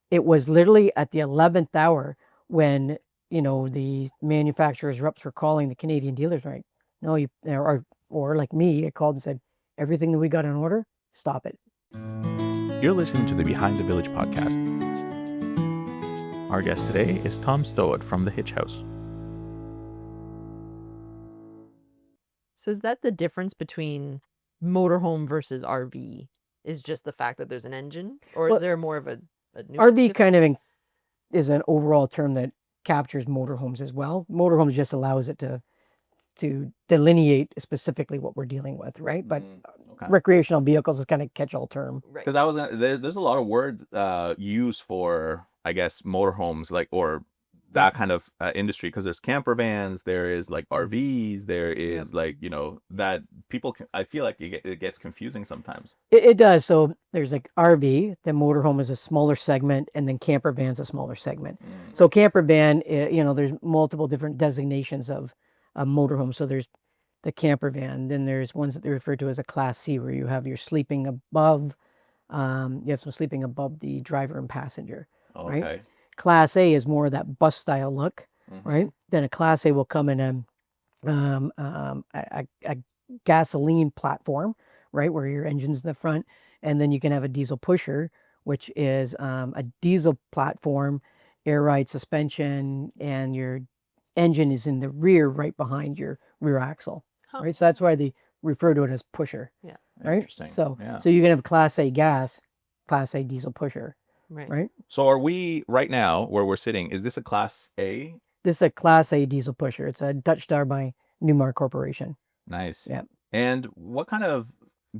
it was literally at the 11th hour when, the manufacturer's reps were calling the Canadian dealers, right? No, or like me, I called and said, everything that we got in order, stop it. You're listening to the Behind the Village podcast. Our guest today is Tom Stoate from the Hitch House. So is that the difference between motorhome versus RV? Is just the fact that there's an engine, or is there more of a RV kind of is an overall term that captures motorhomes as well. Motorhomes just allows it to delineate specifically what we're dealing with, right? But recreational vehicles is kind of catch-all term. Because there's a lot of words used for, I guess, motorhomes, like, or that kind of industry, because there's camper vans, there is like RVs, there is like, that people can, I feel like it gets confusing sometimes. It does. So there's like RV, then motorhome is a smaller segment, and then camper van's a smaller segment. So camper van, there's multiple different designations of a motorhome. So there's the camper van, then there's ones that they refer to as a Class C, where you have your sleeping above, you have some sleeping above the driver and passenger, right? Class A is more of that bus style look, right? Then a Class A will come in a gasoline platform, right, where your engine's in the front, and then you can have a diesel pusher, which is a diesel platform, air ride suspension, and your engine is in the rear, right behind your rear axle, right? So that's why they refer to it as pusher, right? Interesting. So you can have Class A gas, Class A diesel pusher. Right. So are we right now where we're sitting? Is this a Class A? This is a Class A diesel pusher. It's a Dutch Star by Newmar Corporation. Nice. Yeah. And what kind of,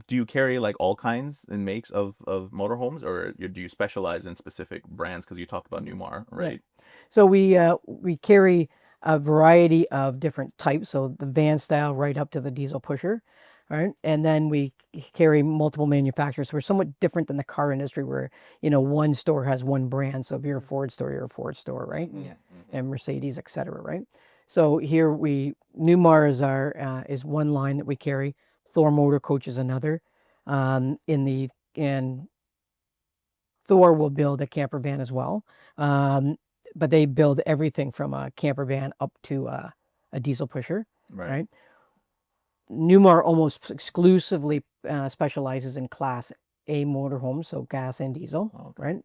do you carry like all kinds and makes of motorhomes, or do you specialize in specific brands? Because you talked about Newmar, right? Yeah. So we carry a variety of different types. So the van style right up to the diesel pusher. Right. And then we carry multiple manufacturers. We're somewhat different than the car industry where, one store has one brand. So if you're a Ford store, you're a Ford store, right? And Mercedes, et cetera, right? So here Newmar is one line that we carry. Thor Motor Coach is another. And Thor will build a camper van as well. But they build everything from a camper van up to a diesel pusher, right? Newmar almost exclusively specializes in Class A motorhomes, so gas and diesel, right?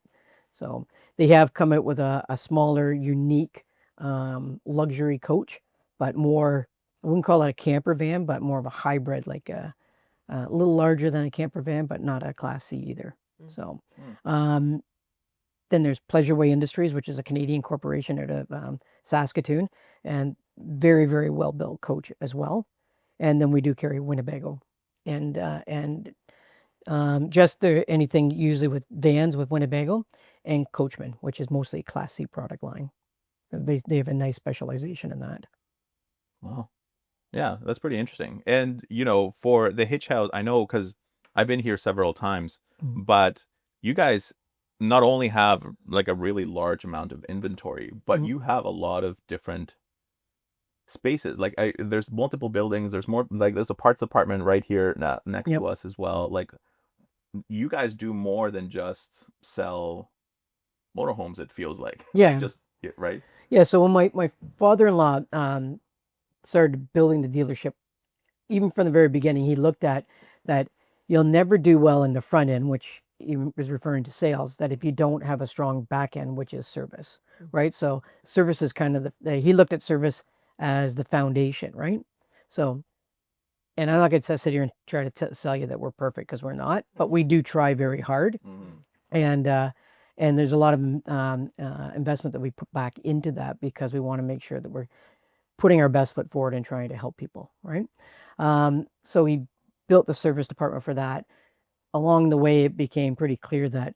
So they have come out with a smaller, unique luxury coach, but more, I wouldn't call it a camper van, but more of a hybrid, like a little larger than a camper van, but not a Class C either. So then there's Pleasure Way Industries, which is a Canadian corporation out of Saskatoon, and very, very well-built coach as well. And then we do carry Winnebago, and just anything usually with vans with Winnebago, and Coachman, which is mostly a Class C product line. They have a nice specialization in that. Wow. Yeah, that's pretty interesting. And, for the Hitch House, I know because I've been here several times, but you guys not only have like a really large amount of inventory, but you have a lot of different spaces. Like there's multiple buildings. There's more, like there's a parts department right here next to us as well. Like you guys do more than just sell motorhomes, it feels like. Yeah. Right? Yeah. So when my father-in-law started building the dealership, even from the very beginning, he looked at that you'll never do well in the front end, which he was referring to sales, that if you don't have a strong back end, which is service, right? So service is kind of he looked at service as the foundation, right? So, and I'm not going to sit here and try to sell you that we're perfect, because we're not, but we do try very hard. And there's a lot of investment that we put back into that, because we want to make sure that we're putting our best foot forward and trying to help people, right? So we built the service department for that. Along the way, it became pretty clear that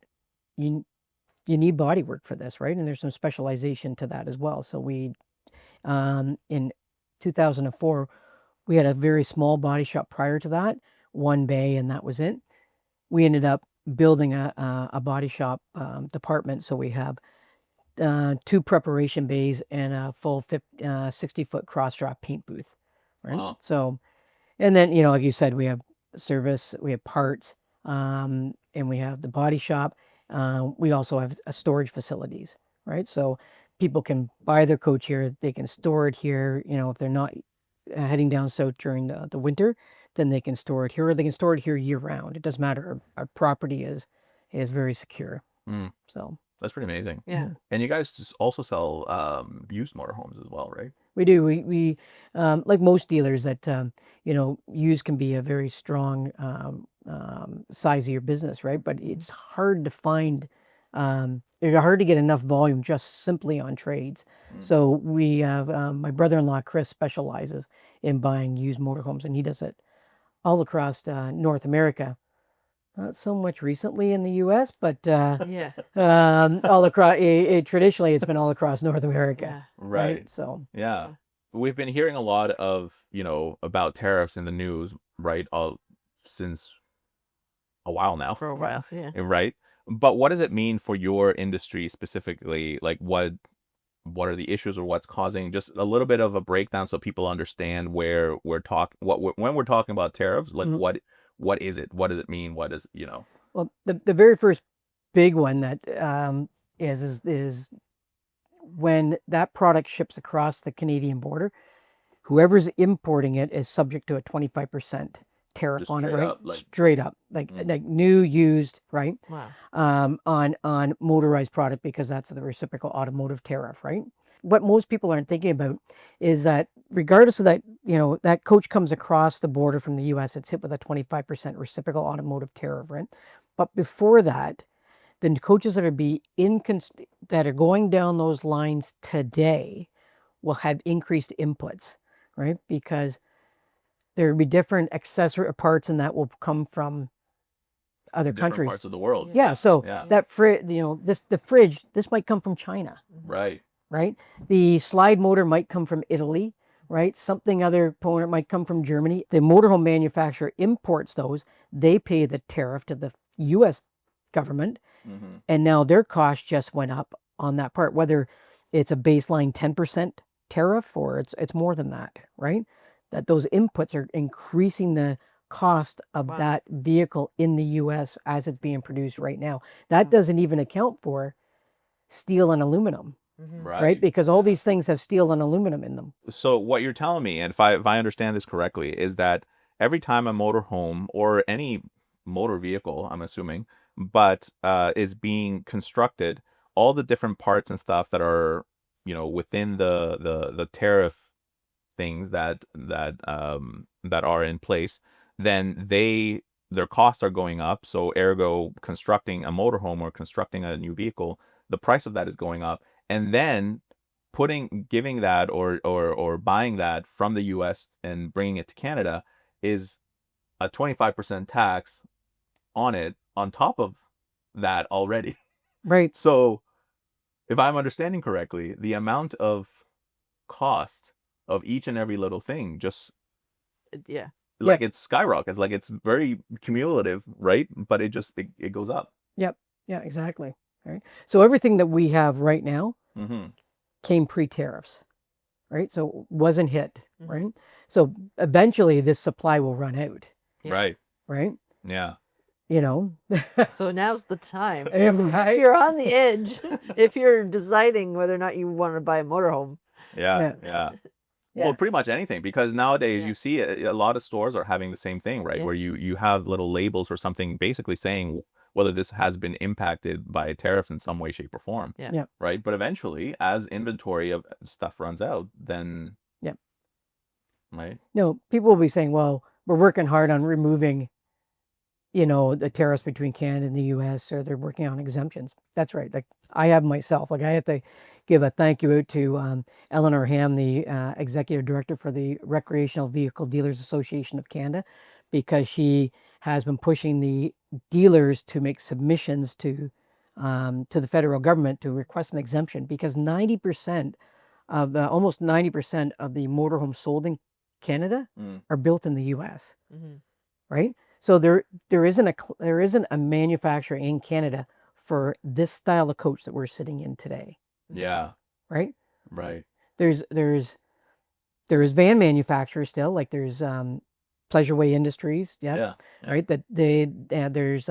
you need body work for this, right? And there's some specialization to that as well. So in 2004, we had a very small body shop prior to that, one bay, and that was it. We ended up building a body shop department. So we have 2 preparation bays and a full 60-foot cross-drop paint booth, right? Wow. So, and then, like you said, we have service, we have parts, and we have the body shop, we also have storage facilities, right? So people can buy their coach here, they can store it here. You know, if they're not heading down south during the winter, then they can store it here, or they can store it here year round. It doesn't matter. Our property is very secure. Mm, So that's pretty amazing. Yeah. And you guys just also sell used motorhomes as well, right? we do. We like most dealers that you know, used can be a very strong size of your business, right? But it's hard to find. It's hard to get enough volume just simply on trades. So we have my brother-in-law Chris specializes in buying used motorhomes, and he does it all across North America. Not so much recently in the U.S., but Yeah. all across. Traditionally, it's been all across North America, Yeah. Right. So Yeah. We've been hearing a lot of, you know, about tariffs in the news, right? Since a while now. For a while. Yeah. Right. But what does it mean for your industry specifically? Like what are the issues or what's causing, just a little bit of a breakdown so people understand where we're talking, when we're talking about tariffs, like what is it? What does it mean? What is, you know? Well, the very first big one that is when that product ships across the Canadian border, whoever's importing it is subject to a 25% tariff Just on it, straight right? up, like- Straight up, like new, used, right? Wow. On motorized product, because that's the reciprocal automotive tariff, right? What most people aren't thinking about is that regardless of that, you know, that coach comes across the border from the U.S., it's hit with a 25% reciprocal automotive tariff, right? But before that, the coaches that are going down those lines today will have increased inputs, right? Because there will be different accessory parts, and that will come from other Different countries. parts of the world. Yeah, so Yeah. that you know, the fridge, this might come from China, Right. right? The slide motor might come from Italy, right? Something other component might come from Germany. The motorhome manufacturer imports those. They pay the tariff to the U.S. government, and now their cost just went up on that part, whether it's a baseline 10% tariff or it's more than that, right? That those inputs are increasing the cost of that vehicle in the U.S. as it's being produced right now. That doesn't even account for steel and aluminum, right? Because all these things have steel and aluminum in them. So what you're telling me, and if I understand this correctly, is that every time a motorhome or any motor vehicle, I'm assuming, but is being constructed, all the different parts and stuff that are, you know, within the tariff things that are in place, then their costs are going up. So ergo, constructing a motorhome or constructing a new vehicle, the price of that is going up, and then giving that or buying that from the US and bringing it to Canada is a 25% tax on it on top of that already. Right. So if I'm understanding correctly, the amount of cost of each and every little thing just Yeah. like it skyrockets, like it's very cumulative, right? But it just it goes up. Yep. Yeah, exactly. Right. So everything that we have right now came pre-tariffs, right? So it wasn't hit, right? So eventually this supply will run out, Right. right? Yeah. You know, So now's the time. right? If you're on the edge, if you're deciding whether or not you want to buy a motorhome. Yeah. Yeah. Well, pretty much anything, because nowadays Yeah. you see a lot of stores are having the same thing, right? Yeah. Where you have little labels or something basically saying whether this has been impacted by a tariff in some way, shape, or form. Yeah. Yeah. Right. But eventually, as inventory of stuff runs out, then Yep. Right. No, people will be saying, well, we're working hard on removing, you know, the tariffs between Canada and the U.S., or they're working on exemptions. That's right. Like I have myself, like I have to give a thank you out to Eleanor Ham, the executive director for the Recreational Vehicle Dealers Association of Canada, because she has been pushing the dealers to make submissions to the federal government to request an exemption, because 90% of almost 90% of the motorhomes sold in Canada are built in the U.S. Right? So there isn't a manufacturer in Canada for this style of coach that we're sitting in today. Yeah. Right? Right. There's van manufacturers still, like there's Pleasureway Industries, Yeah. right? That there's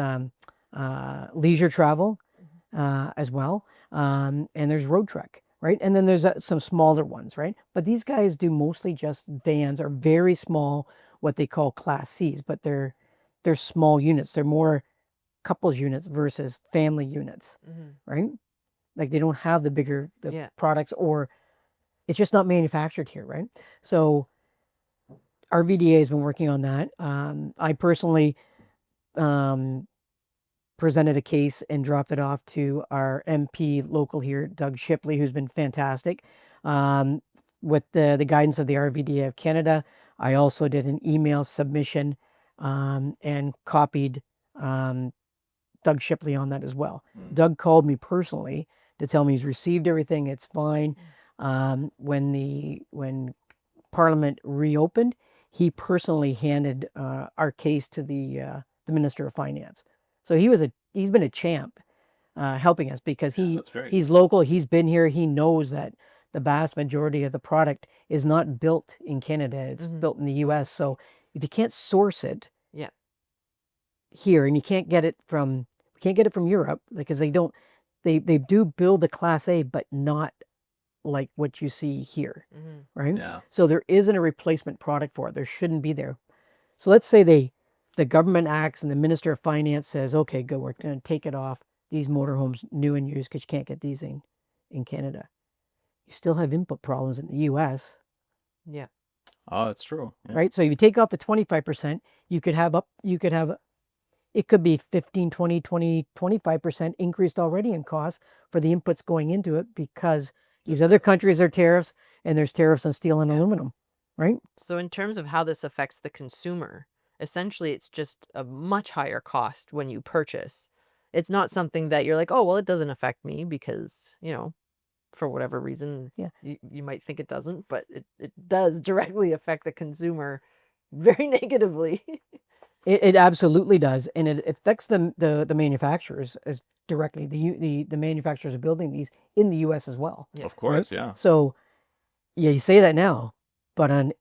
leisure travel, as well. And there's Road Trek, right? And then there's some smaller ones, right? But these guys do mostly just vans, or very small, what they call Class Cs, but they're small units. They're more couples units versus family units, right? Like they don't have the bigger Yeah. products, or it's just not manufactured here, right? So our VDA has been working on that. I personally presented a case and dropped it off to our MP local here, Doug Shipley, who's been fantastic. With the guidance of the RVDA of Canada, I also did an email submission and copied Doug Shipley on that as well. Doug called me personally to tell me he's received everything, it's fine. When Parliament reopened, he personally handed our case to the Minister of Finance. So he's been a champ helping us, because That's great. he's local, he's been here, he knows that the vast majority of the product is not built in Canada, it's built in the US. So if you can't source it Yeah. here, and you can't get it from Europe, because they do build the Class A, but not like what you see here, right? Yeah. So there isn't a replacement product for it. There shouldn't be there. So let's say the government acts and the Minister of Finance says, okay, good, we're going to take it off these motorhomes, new and used, because you can't get these in Canada. You still have input problems in the US, Yeah. Oh, that's true. Yeah. right? So if you take off the 25%, it could be 15, 20, 25% increased already in cost for the inputs going into it, because these other countries are tariffs, and there's tariffs on steel and aluminum, right? So in terms of how this affects the consumer, essentially it's just a much higher cost when you purchase. It's not something that you're like, oh, well, it doesn't affect me because, for whatever reason, Yeah. you might think it doesn't, but it does directly affect the consumer very negatively. It absolutely does, and it affects the manufacturers as directly. The manufacturers are building these in the U.S. as well. Yeah. Of course, yeah. So, yeah, you say that now, but on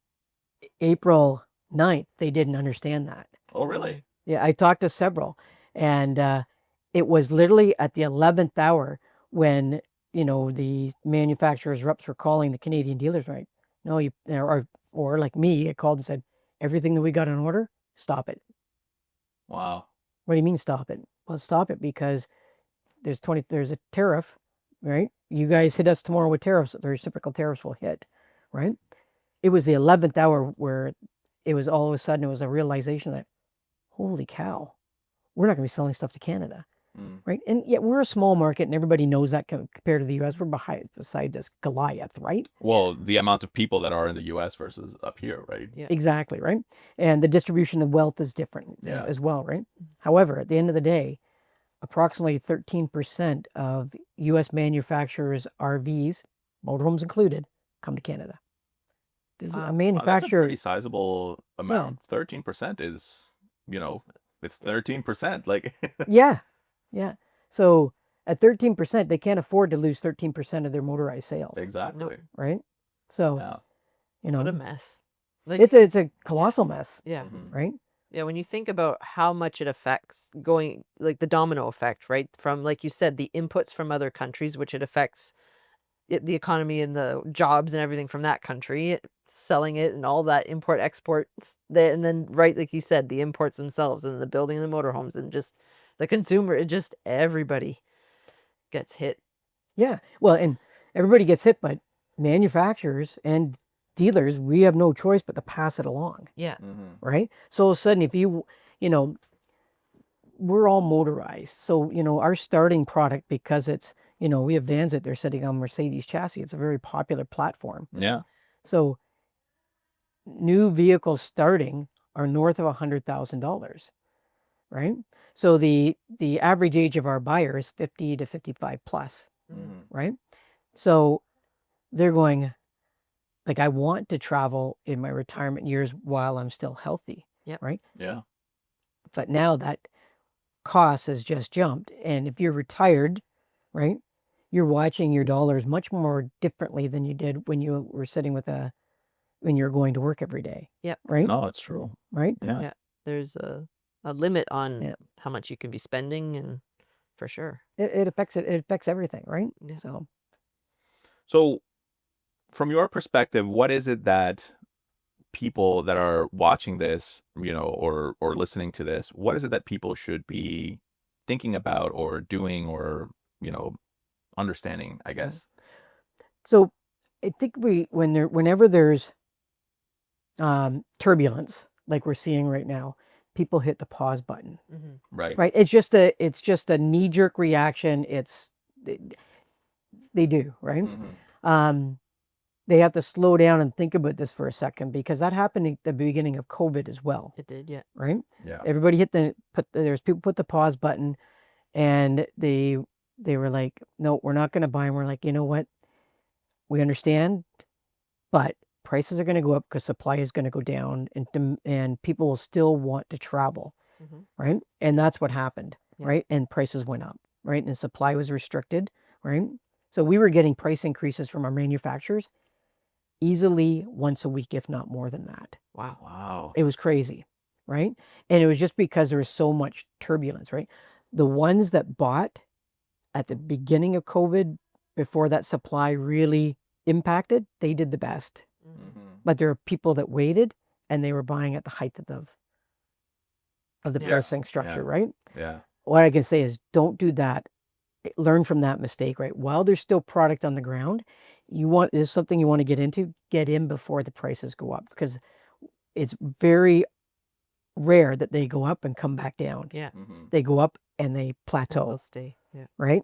April 9th, they didn't understand that. Oh, really? Yeah, I talked to several, and it was literally at the 11th hour when the manufacturers' reps were calling the Canadian dealers, right? No, or like me, I called and said, everything that we got on order, stop it. Wow. What do you mean stop it? Well, stop it because there's a tariff, right? You guys hit us tomorrow with tariffs, the reciprocal tariffs will hit, right? It was the 11th hour where it was all of a sudden, it was a realization that, holy cow, we're not going to be selling stuff to Canada, right? And yet we're a small market, and everybody knows that compared to the U.S. We're beside this Goliath, right? Well, the amount of people that are in the U.S. versus up here, right? Yeah. Exactly, right? And the distribution of wealth is different as well, right? However, at the end of the day, approximately 13% of U.S. manufacturers' RVs, motorhomes included, come to Canada. A Wow, that's a manufacturer, pretty sizable amount. 13% is, it's 13%. Like, yeah. So at 13%, they can't afford to lose 13% of their motorized sales, exactly. right? So, Yeah. What a mess. Like, it's a colossal mess, yeah. right? Yeah, when you think about how much it affects like the domino effect, right? From, like you said, the inputs from other countries, which it affects the economy and the jobs and everything from that country, selling it and all that import exports, and then, right, like you said, the imports themselves and the building of the motorhomes and just the consumer, everybody gets hit. Yeah. Well, and everybody gets hit, but manufacturers and dealers, we have no choice but to pass it along. Yeah. Right. So all of a sudden, if we're all motorized. So, our starting product, because it's, we have vans that they're sitting on Mercedes chassis. It's a very popular platform. Yeah. So new vehicles starting are north of $100,000, right? So the average age of our buyer is 50 to 55 plus, right? So they're going, like, I want to travel in my retirement years while I'm still healthy, right? Yeah. But now that cost has just jumped. And if you're retired, right, you're watching your dollars much more differently than you did when you were when you're going to work every day. Yep. Right? No, it's true. Right? Yeah. Yeah. There's a limit on how much you can be spending, and for sure. It affects it. It affects everything, right? Yeah. So, from your perspective, what is it that people that are watching this, or listening to this, what is it that people should be thinking about or doing or, understanding, I guess? So I think whenever there's turbulence like we're seeing right now, people hit the pause button. Mhm. Right. Right? It's just a knee jerk reaction. They do, right? Mhm. They have to slow down and think about this for a second, because that happened at the beginning of COVID as well, It did, yeah. right? Yeah. Everybody there's people put the pause button, and they were like, no, we're not going to buy. And we're like, you know what? We understand, but prices are going to go up because supply is going to go down, and people will still want to travel, Mhm. right? And that's what happened, Yeah. right? And prices went up, right? And supply was restricted, right? So we were getting price increases from our manufacturers easily once a week, if not more than that. Wow. Wow. It was crazy, right? And it was just because there was so much turbulence, right? The ones that bought at the beginning of COVID, before that supply really impacted, they did the best. Mhm. But there are people that waited, and they were buying at the height of the Yeah. pricing structure, Yeah. right? Yeah. What I can say is, don't do that. Learn from that mistake, right? While there's still product on the ground, is something you want to get into, get in before the prices go up, because it's very rare that they go up and come back down. Yeah. Mhm. They go up and they And plateau, they'll stay. Yeah. right?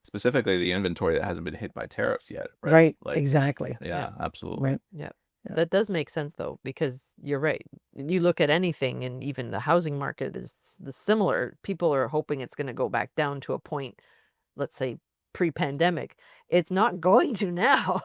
Specifically, the inventory that hasn't been hit by tariffs yet, right? Right, Like, exactly. yeah, absolutely. Right. Yeah. Yeah. That does make sense though, because you're right. You look at anything, and even the housing market is the similar. People are hoping it's going to go back down to a point, let's say pre-pandemic. It's not going to now,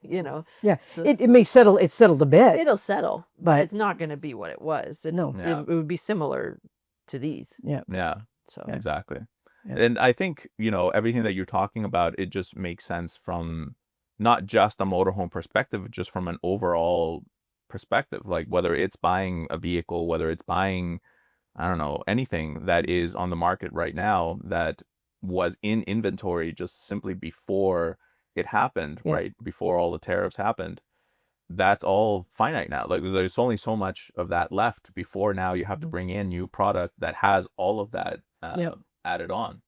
Yeah, So it may settle. It's settled a bit. it'll settle, but But it's not going to be what it was. no. Yeah. It would be similar to these. Yeah. Yeah, So Yeah. exactly. Yeah. And I think, everything that you're talking about, it just makes sense from not just a motorhome perspective, just from an overall perspective. Like, whether it's buying a vehicle, whether it's buying, I don't know, anything that is on the market right now that was in inventory just simply before it happened, Yeah. right? Before all the tariffs happened. That's all finite now. Like, there's only so much of that left before now you have to Mhm. bring in new product that has all of that Yep. added on.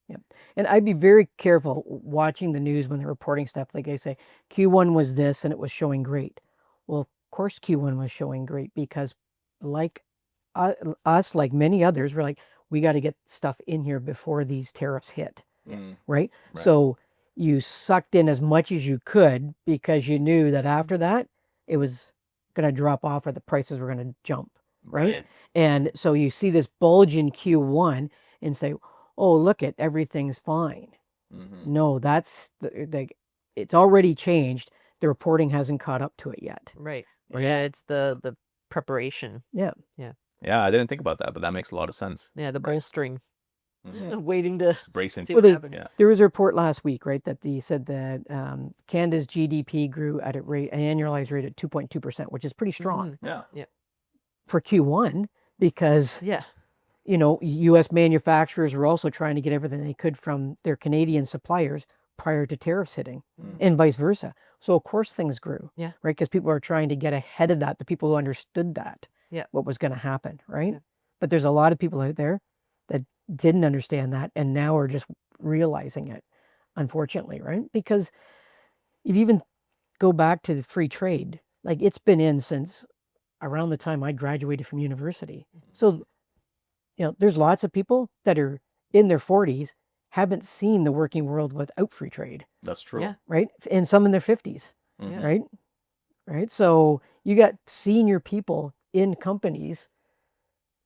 And I'd be very careful watching the news when they're reporting stuff. Like they say, Q1 was this and it was showing great. Well, of course, Q1 was showing great, because like us, like many others, we're like, we got to get stuff in here before these tariffs hit, Mm, right? Right. So you sucked in as much as you could, because you knew that after that, it was going to drop off, or the prices were going to jump, right? And so you see this bulge in Q1 and say, oh, look it, everything's fine. Mhm. No, that's it's already changed. The reporting hasn't caught up to it yet. right. Right. Yeah, it's the preparation. Yeah. Yeah, I didn't think about that, but that makes a lot of sense. Yeah, the Right. bolstering, Mhm. waiting to Bracing. see Well, what they- happens. Yeah. There was a report last week, right, that said that Canada's GDP grew at an annualized rate at 2.2%, which is pretty strong Mhm. Yeah. for Q1, because Yeah. U.S. manufacturers were also trying to get everything they could from their Canadian suppliers prior to tariffs hitting, Mhm. and vice versa. So of course things grew, Yeah. right? Because people are trying to get ahead of that. The people who understood that, Yeah. what was going to happen, right? Yeah. But there's a lot of people out there that didn't understand that, and now are just realizing it, unfortunately, right? Because if you even go back to the free trade, like it's been in since around the time I graduated from university. So, there's lots of people that are in their 40s, haven't seen the working world without free trade, That's true. Yeah. right? And some in their 50s, Mhm. right? Right. So you got senior people in companies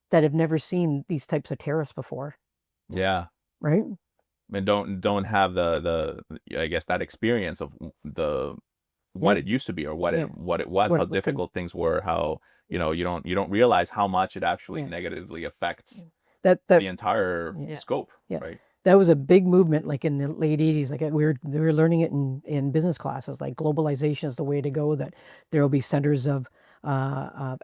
that have never seen these types of tariffs before, Yeah. right? And don't have the I guess that experience of what Yeah. it used to be, or what Yeah. it was, What how it could- difficult things were, how you don't realize how much it actually Yeah. negatively affects That the entire Yeah. scope, Yeah. right? that was a big movement, like in the late 80s. Like we were learning it in business classes, like globalization is the way to go, that there will be centers of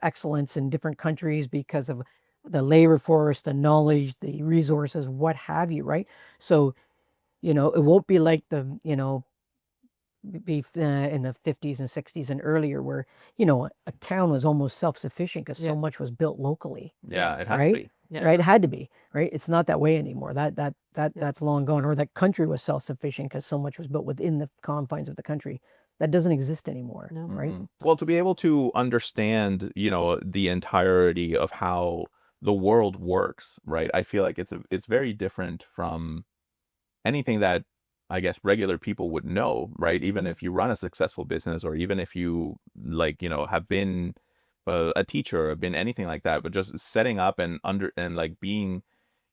excellence in different countries because of the labor force, the knowledge, the resources, what have you, right? So, it won't be like the, in the 50s and 60s and earlier where, a town was almost self-sufficient because so Yeah. much was built locally, Yeah, it has to right? be. Yeah. Right? It had to be, right? It's not that way anymore. That's long gone. Or that country was self-sufficient because so much was built within the confines of the country. That doesn't exist anymore, No. right? Well, to be able to understand, the entirety of how the world works, right? I feel like it's very different from anything that I guess regular people would know, right? Even if you run a successful business, or even if you have been a teacher or been anything like that, but just setting up and like being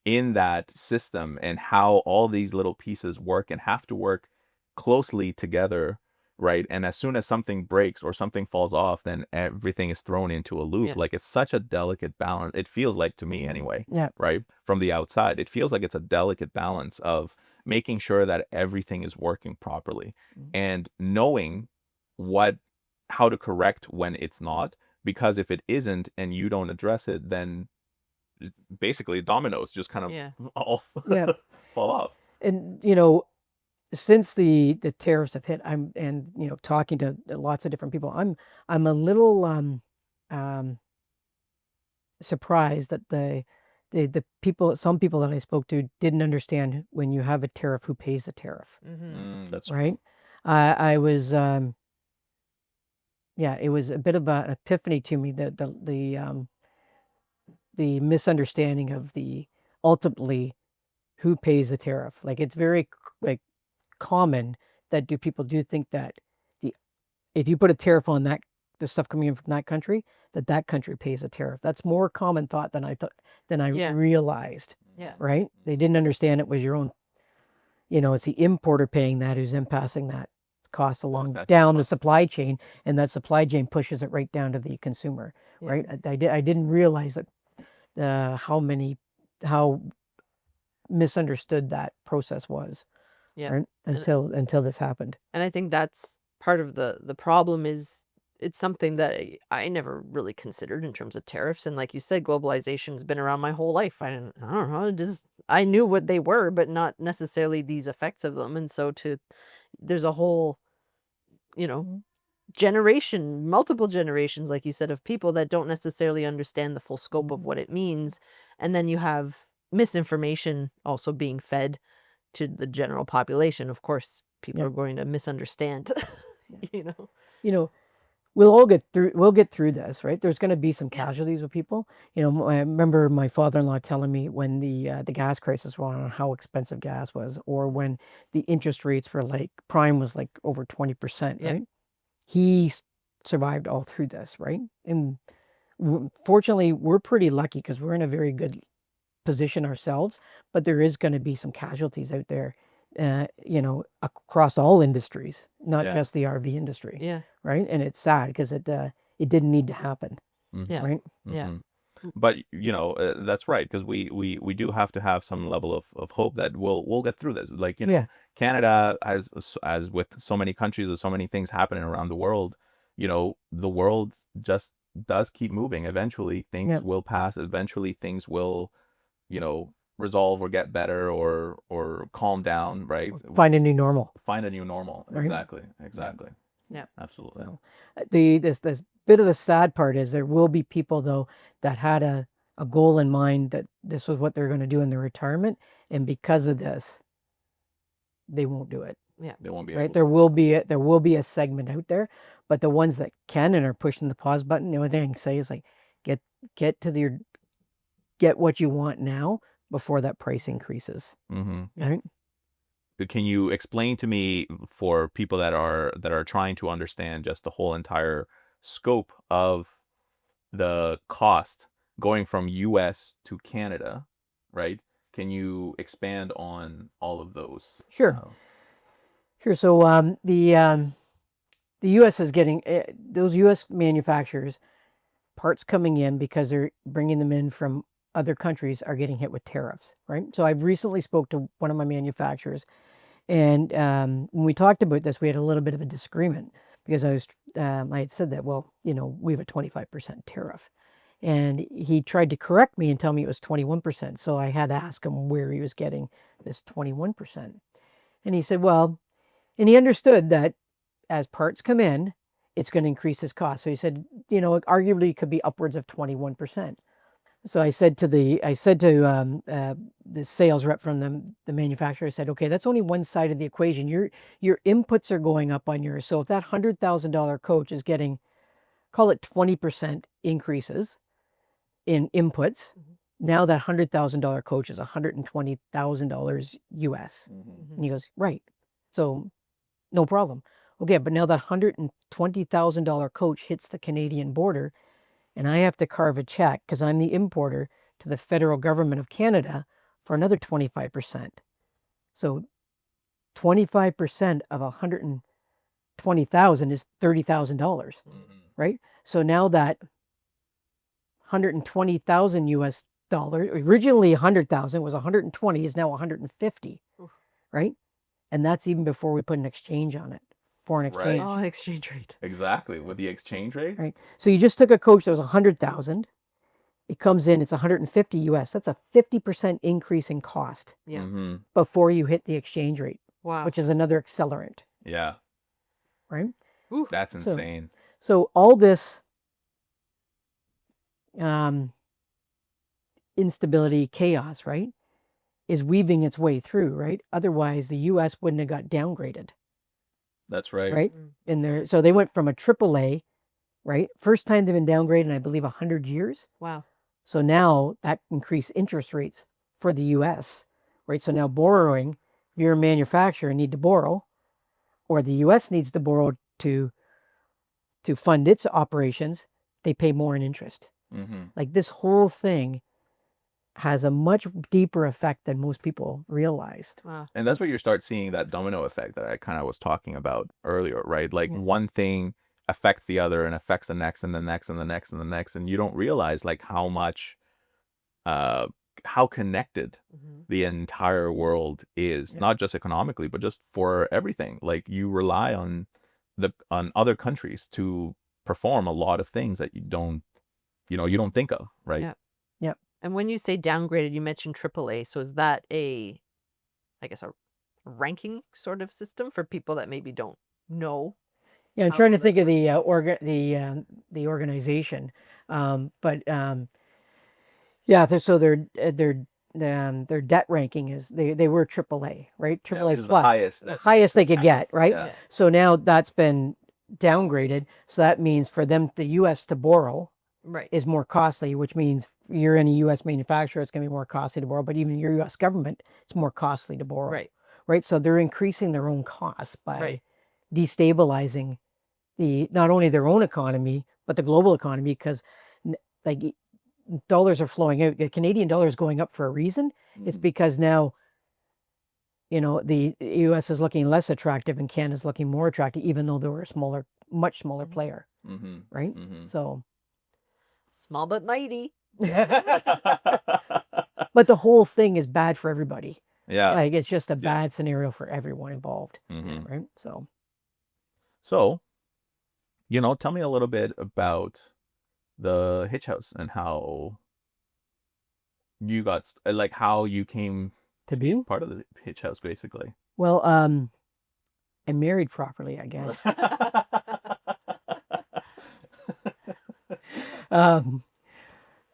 in that system and how all these little pieces work and have to work closely together, right? And as soon as something breaks or something falls off, then everything is thrown into a loop. Yeah. Like, it's such a delicate balance. It feels like, to me anyway, Yeah. right? From the outside, it feels like it's a delicate balance of making sure that everything is working properly and knowing how to correct when it's not, because if it isn't and you don't address it, then basically dominoes just kind of Yeah. all Yeah. fall off. And, since the tariffs have hit, talking to lots of different people, I'm a little surprised that the people, some people that I spoke to didn't understand when you have a tariff, who pays the tariff, That's right? I was, it was a bit of an epiphany to me that the misunderstanding of the ultimately who pays the tariff. Like, it's very like common that people do think that if you put a tariff on the stuff coming in from that country, that country pays a tariff. That's more common thought than I Yeah. realized. Yeah. Right? They didn't understand it was your own. It's the importer paying that, who's then passing that cost along That's down the cost. supply chain, and that supply chain pushes it right down to the consumer. Yeah. Right? I didn't realize that how misunderstood that process was. Yeah. Right? Until this happened. And I think that's part of the problem is it's something that I never really considered in terms of tariffs. And like you said, globalization's been around my whole life. I don't know, I knew what they were, but not necessarily these effects of them. And so there's a whole, generation, multiple generations, like you said, of people that don't necessarily understand the full scope of what it means. And then you have misinformation also being fed to the general population. Of course, people Yeah. are going to misunderstand, We'll get through this, right? There's going to be some casualties with people. I remember my father-in-law telling me when the gas crisis was on, how expensive gas was, or when the interest rates were like prime was like over 20%, Yeah. right? He survived all through this, right? And fortunately, we're pretty lucky because we're in a very good position ourselves, but there is going to be some casualties out there, across all industries, not Yeah. just the RV industry. Yeah. Right. And it's sad because it didn't need to happen. Yeah. Right. Yeah. But that's right, because we do have to have some level of hope that we'll get through this. Like, Yeah. Canada, as with so many countries or so many things happening around the world, the world just does keep moving. Eventually things Yeah. will pass. Eventually things will, resolve or get better or calm down, right? Find a new normal. Find a new normal. Right. Exactly. Yeah. Absolutely. So this bit of the sad part is there will be people though that had a goal in mind, that this was what they're going to do in their retirement, and because of this, they won't do it. Yeah. They won't be Right. able There will be a segment out there, but the ones that can and are pushing the pause button, the only thing I can say is like, get what you want now before that price increases. Right. Can you explain to me, for people that are trying to understand just the whole entire scope of the cost going from US to Canada, right? Can you expand on all of those? Sure. Sure. So the U.S. is getting those U.S. manufacturers, parts coming in because they're bringing them in from other countries, are getting hit with tariffs, right? So I've recently spoke to one of my manufacturers, and when we talked about this, we had a little bit of a disagreement because I had said that, well, we have a 25% tariff, And he tried to correct me and tell me it was 21%. So I had to ask him where he was getting this 21%. And he said, well, and he understood that as parts come in, it's going to increase his cost. So he said, arguably it could be upwards of 21%. So I said to the sales rep from the manufacturer, I said, okay, that's only one side of the equation. Your inputs are going up on yours. So if that $100,000 coach is getting, call it 20% increases in inputs, now that $100,000 coach is $120,000 US. And he goes, right. So no problem. Okay, but now that $120,000 coach hits the Canadian border, and I have to carve a check because I'm the importer to the federal government of Canada for another 25%. So 25% of 120,000 is $30,000, right? So now that 120,000 US dollars, originally 100,000 was 120, is now 150, right? And that's even before we put an exchange on it. Foreign exchange. Oh, exchange rate. Exactly, with the exchange rate. Right. So you just took a coach that was 100,000. It comes in, it's 150 US. That's a 50% increase in cost. Yeah. Before you hit the exchange rate. Wow. Which is another accelerant. Yeah. Right? Ooh. That's insane. So all this instability, chaos, right, is weaving its way through, right? Otherwise, the US wouldn't have got downgraded. That's right. Right? So they went from a AAA, right? First time they've been downgraded in, I believe, 100 years. Wow. So now that increased interest rates for the US, right? So now borrowing, if you're a manufacturer and need to borrow, or the US needs to borrow to fund its operations, they pay more in interest. Like this whole thing has a much deeper effect than most people realize. Wow. And that's where you start seeing that domino effect that I kind of was talking about earlier, right? Like one thing affects the other and affects the next and the next and the next and the next. And you don't realize like how much, how connected the entire world is, not just economically, but just for everything. Like you rely on other countries to perform a lot of things that you don't think of, right? Yeah. And when you say downgraded, you mentioned AAA. So is that a ranking sort of system for people that maybe don't know? Yeah, I'm trying to think of the organization, so their debt ranking is they were AAA, right? AAA which is plus, the highest they could get, right? Yeah. So now that's been downgraded. So that means for them, the U.S. to borrow, right, is more costly, which means you're in a U.S. manufacturer, it's going to be more costly to borrow. But even your U.S. government, it's more costly to borrow, right? So they're increasing their own costs by destabilizing not only their own economy but the global economy, because like dollars are flowing out. The Canadian dollar is going up for a reason. It's because now, the U.S. is looking less attractive and Canada's looking more attractive, even though they were a much smaller player, right? So small but mighty. But the whole thing is bad for everybody. Yeah. Like it's just a bad scenario for everyone involved, right? So, tell me a little bit about the Hitch House and how you got, like how you came to be part of the Hitch House, basically. Well, I'm married properly, I guess.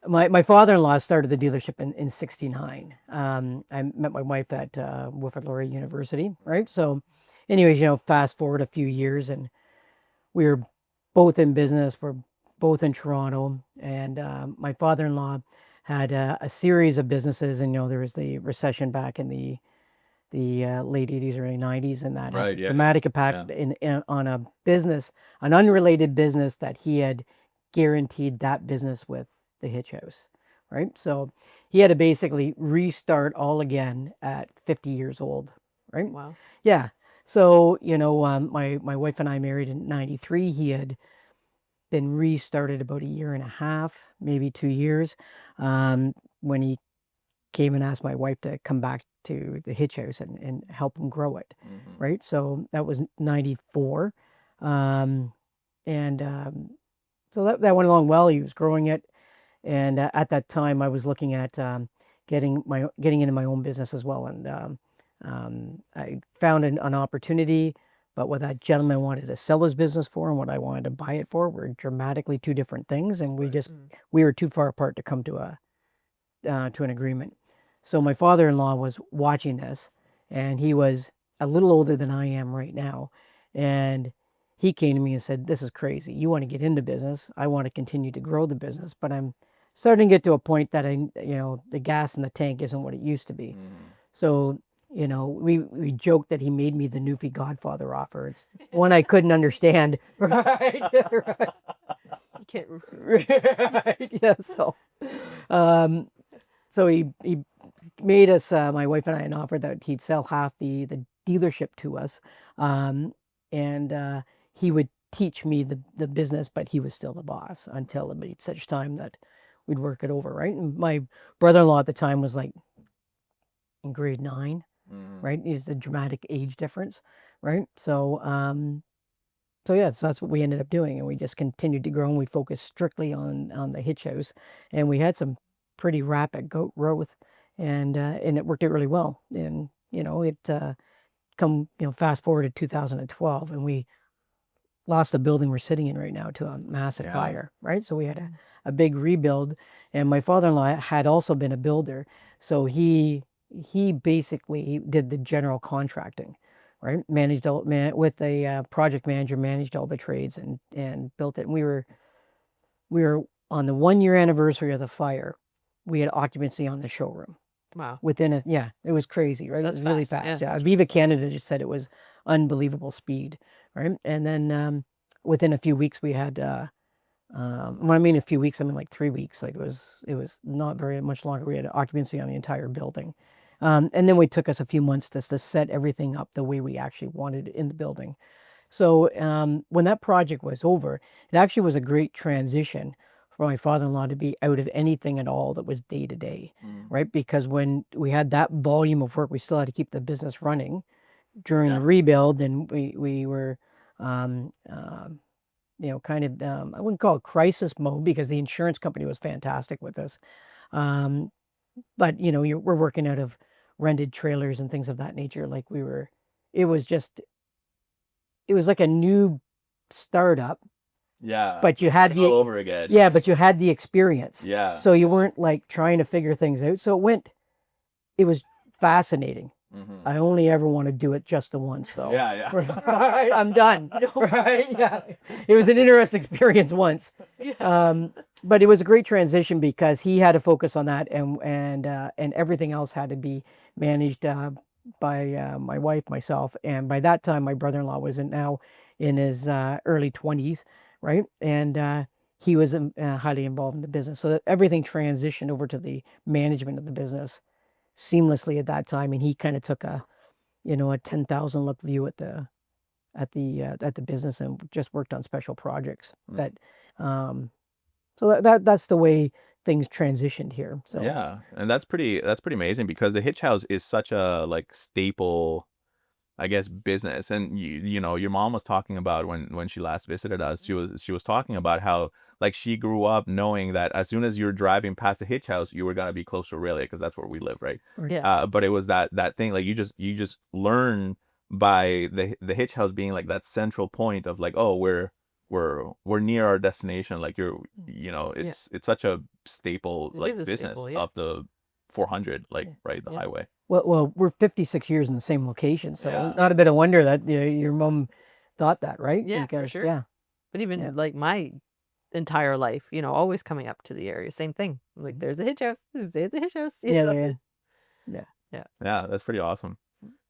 My father-in-law started the dealership in 69. I met my wife at Wilfrid Laurier University, right? So anyways, fast forward a few years and we were both in business. We're both in Toronto, and my father-in-law had a series of businesses, and there was the recession back in the late 80s, early 90s, and that had dramatic impact on a business, an unrelated business that he had guaranteed that business with the Hitch House, right? So he had to basically restart all again at 50 years old, right? Wow. Yeah. So, my wife and I married in 93. He had been restarted about a year and a half, maybe 2 years, when he came and asked my wife to come back to the Hitch House and help him grow it, right? So that was 94. So that went along well. He was growing it. And at that time, I was looking at getting into my own business as well. And I found an opportunity, but what that gentleman wanted to sell his business for and what I wanted to buy it for were dramatically two different things, and we were too far apart to come to an agreement. So my father-in-law was watching this, and he was a little older than I am right now, and he came to me and said, "This is crazy. You want to get into business. I want to continue to grow the business, but I'm starting to get to a point that the gas in the tank isn't what it used to be." So, we joked that he made me the Newfie Godfather offer. It's one I couldn't understand. Right. Right. You can't. Right. Yeah. So he made us, my wife and I, an offer that he'd sell half the dealership to us, and he would teach me the business, but he was still the boss until it made such time that we'd work it over, right? And my brother-in-law at the time was like in grade 9, right? It's a dramatic age difference, right? So yeah, so that's what we ended up doing, and we just continued to grow, and we focused strictly on the Hitch House, and we had some pretty rapid growth, and it worked out really well. And fast forward to 2012, and we lost the building we're sitting in right now to a massive fire, right? So we had a big rebuild, and my father-in-law had also been a builder, so he basically did the general contracting, right? Managed with a project manager, managed all the trades and built it. And we were on the 1-year anniversary of the fire. We had occupancy on the showroom. Wow. It was crazy, right? That's it was really fast, fast. Yeah. Aviva Canada just said it was unbelievable speed, right? And then within a few weeks we had, when I mean a few weeks, I mean like 3 weeks. Like it was not very much longer. We had occupancy on the entire building. And then it took us a few months to set everything up the way we actually wanted it in the building. So when that project was over, it actually was a great transition for my father-in-law to be out of anything at all that was day to day, right? Because when we had that volume of work, we still had to keep the business running during the rebuild, and we were, kind of, I wouldn't call it crisis mode because the insurance company was fantastic with us. But we're working out of rented trailers and things of that nature. It was like a new startup. Yeah. But you had all over again. Yeah, but you had the experience. Yeah. So you weren't like trying to figure things out. So it was fascinating. I only ever want to do it just the once though. Yeah. Right, I'm done. Right? Yeah. It was an interesting experience once. But it was a great transition because he had to focus on that, and everything else had to be managed by my wife, myself, and by that time my brother-in-law was now in his early 20s, right? And he was highly involved in the business, so that everything transitioned over to the management of the business seamlessly at that time, and he kind of took a 10,000 look view at the business and just worked on special projects so that's the way things transitioned here. So Yeah, and that's pretty amazing because the Hitch House is such a like staple, I guess, business. And your mom was talking about when she last visited us, she was talking about how like she grew up knowing that as soon as you're driving past the Hitch House, you were gonna be close to Aurelia because that's where we live, right? Yeah. But it was that thing like you just learn by the Hitch House being like that central point of like, oh, we're near our destination. Like it's such a staple It like is a business staple, yeah. of the 400 like right the highway. Well, we're 56 years in the same location, so Yeah. not a bit of wonder that your mom thought that, right? Yeah, for Because sure. But even Yeah. like my entire life, always coming up to the area, same thing. Like there's a Hitch House. There's a Hitch House. Yeah. Yeah, that's pretty awesome.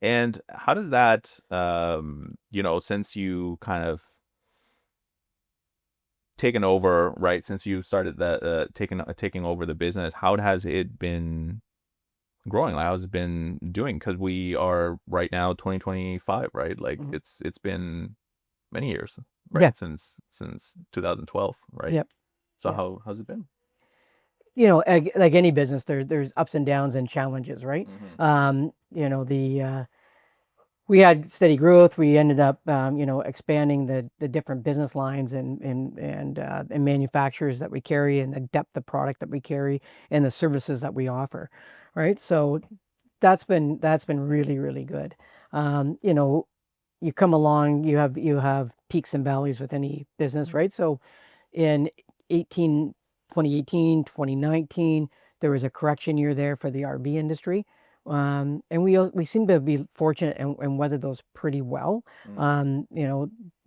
And how does that since you kind of taken over, right, since you started that taking over the business, how has it been growing? Like, how's it been doing? Because we are right now 2025, right? Like it's been many years, right? Yeah. Since 2012, right? Yep. So how's it been? Like any business, there's ups and downs and challenges, right? The we had steady growth. We ended up, expanding the different business lines and manufacturers that we carry, and the depth of product that we carry, and the services that we offer, right? So that's been really, really good. You come along, you have peaks and valleys with any business, right? So in 2018, there was a correction year there for the RV industry. And we seem to be fortunate and weather those pretty well.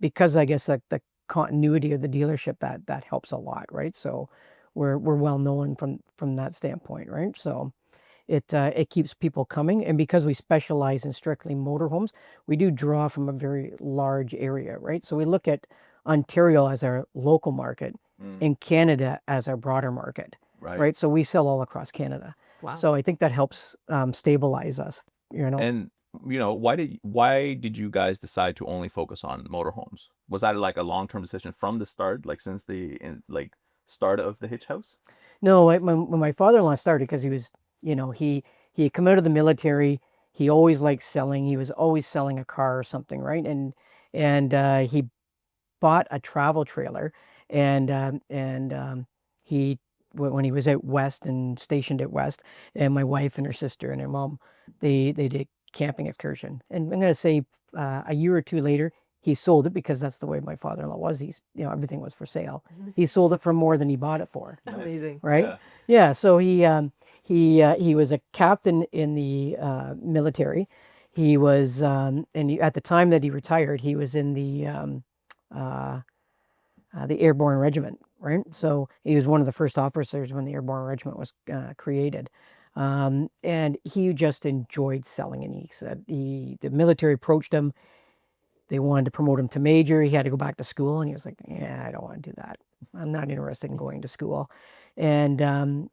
Because I guess the continuity of the dealership that helps a lot, right? So we're well known from that standpoint, right? So it keeps people coming, and because we specialize in strictly motorhomes, we do draw from a very large area, right? So we look at Ontario as our local market and Canada as our broader market, right? So we sell all across Canada. Wow. So I think that helps stabilize us, And why did you guys decide to only focus on motorhomes? Was that like a long-term decision from the start, like since the start of the Hitch House? No, when my father-in-law started, because he was, he had come out of the military. He always liked selling. He was always selling a car or something, right? And he bought a travel trailer, and he when he was out west and stationed out west, and my wife and her sister and her mom, they did camping excursion. And I'm going to say a year or two later, he sold it, because that's the way my father-in-law was. He's, everything was for sale. He sold it for more than he bought it for. Amazing. Right? Yeah. So he was a captain in the military. He was, at the time that he retired, he was in the airborne regiment, right? So he was one of the first officers when the airborne regiment was created. And he just enjoyed selling. And he said the military approached him. They wanted to promote him to major. He had to go back to school. And he was like, yeah, I don't want to do that. I'm not interested in going to school. And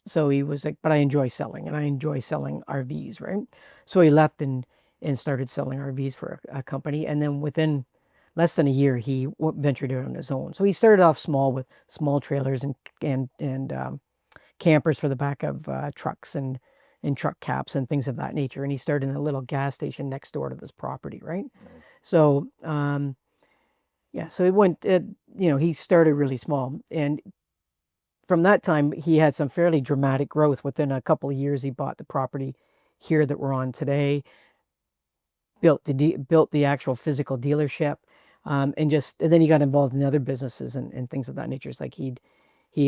so he was like, but I enjoy selling, and I enjoy selling RVs, right? So he left and started selling RVs for a company. And then within less than a year, he ventured out on his own. So he started off small with small trailers and campers for the back of trucks and truck caps and things of that nature. And he started in a little gas station next door to this property, right? Nice. So, so it went, he started really small. And from that time, he had some fairly dramatic growth. Within a couple of years, he bought the property here that we're on today, built the actual physical dealership, and then he got involved in other businesses and things of that nature. It's like he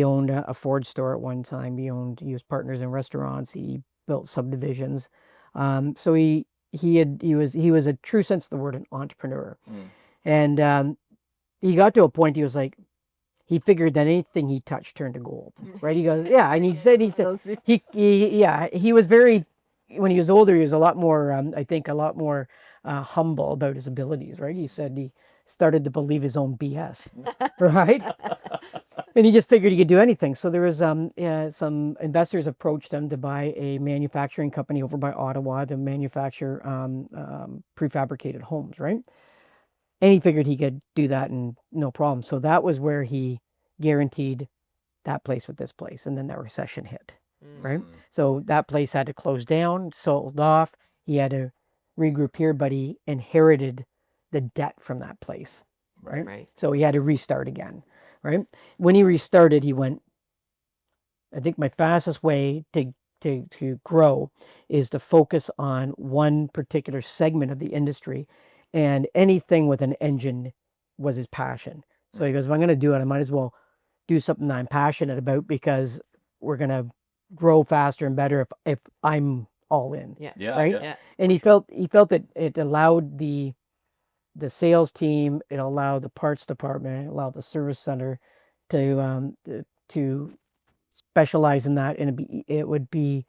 owned a Ford store at one time. He was partners in restaurants. He built subdivisions. So he was a true sense of the word an entrepreneur. And he got to a point, he was like, he figured that anything he touched turned to gold, right? He goes, yeah. And he said, he was very, when he was older, he was a lot more, I think, a lot more humble about his abilities, right? He said he started to believe his own BS, right? And he just figured he could do anything. So there was some investors approached him to buy a manufacturing company over by Ottawa to manufacture prefabricated homes, right? And he figured he could do that and no problem. So that was where he guaranteed that place with this place. And then that recession hit, right? So that place had to close down, sold off. He had to regroup here, but he inherited the debt from that place, right? So he had to restart again, right? When he restarted, he went, I think my fastest way to grow is to focus on one particular segment of the industry, and anything with an engine was his passion. So he goes, if I'm going to do it, I might as well do something that I'm passionate about, because we're going to grow faster and better if I'm all in. Right? And he felt that it allowed the sales team, it allowed the parts department, it allowed the service center to specialize in that, and it would be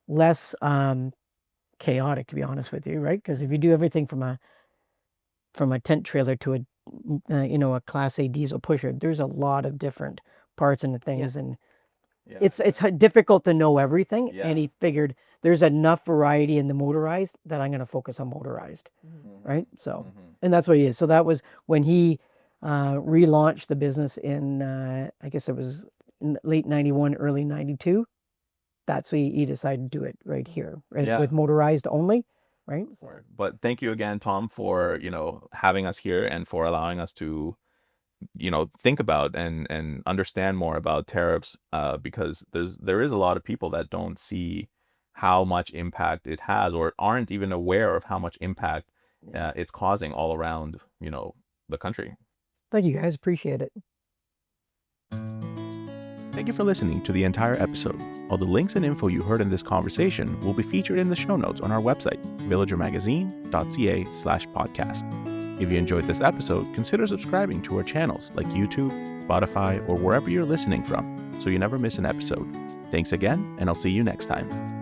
less chaotic, to be honest with you, right? Because if you do everything from a tent trailer to a Class A diesel pusher, there's a lot of different parts and things, and it's difficult to know everything. And he figured there's enough variety in the motorized that I'm going to focus on motorized, right? So, and that's what he is. So that was when he relaunched the business in I guess it was in late '91, early '92. That's when he decided to do it right here, right? With motorized only. right? So, But thank you again, Tom, for, having us here and for allowing us to, think about and understand more about tariffs, because there is a lot of people that don't see how much impact it has or aren't even aware of how much impact it's causing all around, the country. thank you guys. Appreciate it. Thank you for listening to the entire episode. All the links and info you heard in this conversation will be featured in the show notes on our website, villagermagazine.ca/podcast. If you enjoyed this episode, consider subscribing to our channels like YouTube, Spotify, or wherever you're listening from, so you never miss an episode. Thanks again, and I'll see you next time.